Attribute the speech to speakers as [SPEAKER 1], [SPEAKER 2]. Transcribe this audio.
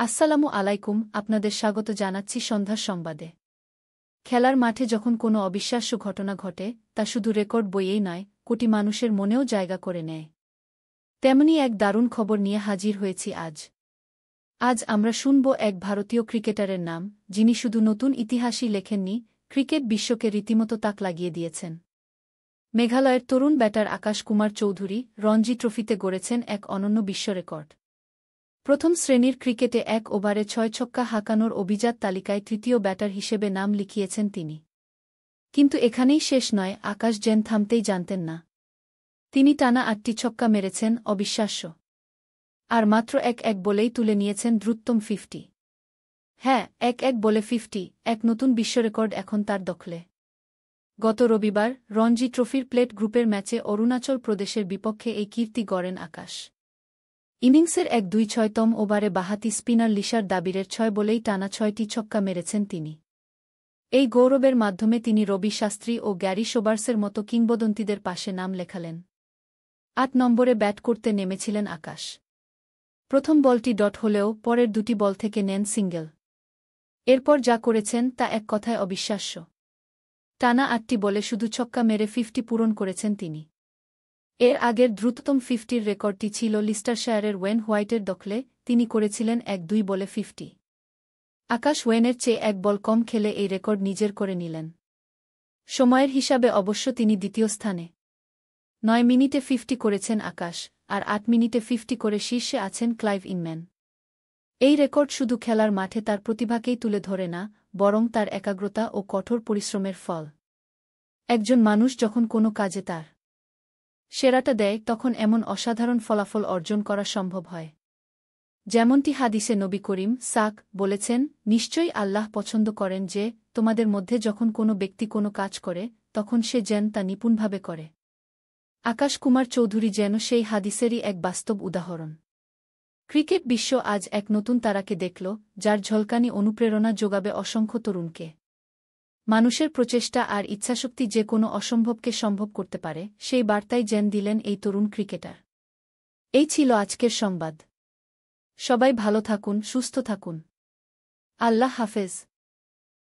[SPEAKER 1] আসসালামু আলাইকুম, আপনাদের স্বাগত জানাচ্ছি সন্ধ্যার সংবাদে। খেলার মাঠে যখন কোনো অবিশ্বাস্য ঘটনা ঘটে, তা শুধু রেকর্ড বইয়েই নয়, কোটি মানুষের মনেও জায়গা করে নেয়। তেমনি এক দারুণ খবর নিয়ে হাজির হয়েছি আজ। আজ আমরা শুনব এক ভারতীয় ক্রিকেটারের নাম, যিনি শুধু নতুন ইতিহাসই লেখেননি, ক্রিকেট বিশ্বকে রীতিমতো তাক লাগিয়ে দিয়েছেন। মেঘালয়ের তরুণ ব্যাটার আকাশ কুমার চৌধুরী রঞ্জি ট্রফিতে গড়েছেন এক অনন্য বিশ্ব রেকর্ড। প্রথম শ্রেণীর ক্রিকেটে ১ ওভারে ৬ ছক্কা হাঁকানোর অভিজাত তালিকায় তৃতীয় ব্যাটার হিসেবে নাম লিখিয়েছেন তিনি। কিন্তু এখানেই শেষ নয়, আকাশ যেন থামতেই জানতেন না। তিনি টানা ৮টি ছক্কা মেরেছেন, অবিশ্বাস্য। আর মাত্র ১-১ বলেই তুলে নিয়েছেন দ্রুততম ৫০। হ্যাঁ, ১-১ বলে ৫০, এক নতুন বিশ্বরেকর্ড এখন তার দখলে। গত রবিবার রঞ্জি ট্রফির প্লেট গ্রুপের ম্যাচে অরুণাচল প্রদেশের বিপক্ষে এই কীর্তি গড়েন আকাশ। ইনিংসের ১-২-৬তম ওভারে বাঁহাতি স্পিনার লিশার দাবিরের ৬ বলেই টানা ৬টি ছক্কা মেরেছেন তিনি। এই গৌরবের মাধ্যমে তিনি রবি শাস্ত্রী ও গ্যারি সোবার্সের মতো কিংবদন্তিদের পাশে নাম লেখালেন। ৮ নম্বরে ব্যাট করতে নেমেছিলেন আকাশ। প্রথম বলটি ডট হলেও পরের দুটি বল থেকে নেন সিঙ্গেল। এরপর যা করেছেন তা এক কথায় অবিশ্বাস্য। টানা ৮টি বলে শুধু ছক্কা মেরে ৫০ পূরণ করেছেন তিনি। এর আগের দ্রুততম ৫০-র রেকর্ডটি ছিল লিস্টারশায়ারের ওয়েন হোয়াইটের দখলে, তিনি করেছিলেন ১-২ বলে ৫০। আকাশ ওয়েনের চেয়ে ১ বল কম খেলে এই রেকর্ড নিজের করে নিলেন। সময়ের হিসাবে অবশ্য তিনি দ্বিতীয় স্থানে। ৯ মিনিটে ৫০ করেছেন আকাশ, আর ৮ মিনিটে ৫০ করে শীর্ষে আছেন ক্লাইভ ইনম্যান। এই রেকর্ড শুধু খেলার মাঠে তার প্রতিভাকেই তুলে ধরে না, বরং তার একাগ্রতা ও কঠোর পরিশ্রমের ফল। একজন মানুষ যখন কোনো কাজে তার সেরাটা দেয়, তখন এমন অসাধারণ ফলাফল অর্জন করা সম্ভব হয়। যেমনটি হাদিসে নবী করিম বলেছেন, নিশ্চয়ই আল্লাহ পছন্দ করেন যে, তোমাদের মধ্যে যখন কোনো ব্যক্তি কোনো কাজ করে, তখন সে যেন তা নিপুণভাবে করে। আকাশ কুমার চৌধুরী যেন সেই হাদিসেরই এক বাস্তব উদাহরণ। ক্রিকেট বিশ্ব আজ এক নতুন তারাকে দেখল, যার ঝলকানি অনুপ্রেরণা যোগাবে অসংখ্য তরুণকে। মানুষের প্রচেষ্টা আর ইচ্ছাশক্তি যে কোনো অসম্ভবকে সম্ভব করতে পারে, সেই বার্তাই যেন দিলেন এই তরুণ ক্রিকেটার। এই ছিল আজকের সংবাদ। সবাই ভালো থাকুন, সুস্থ থাকুন। আল্লাহ হাফেজ।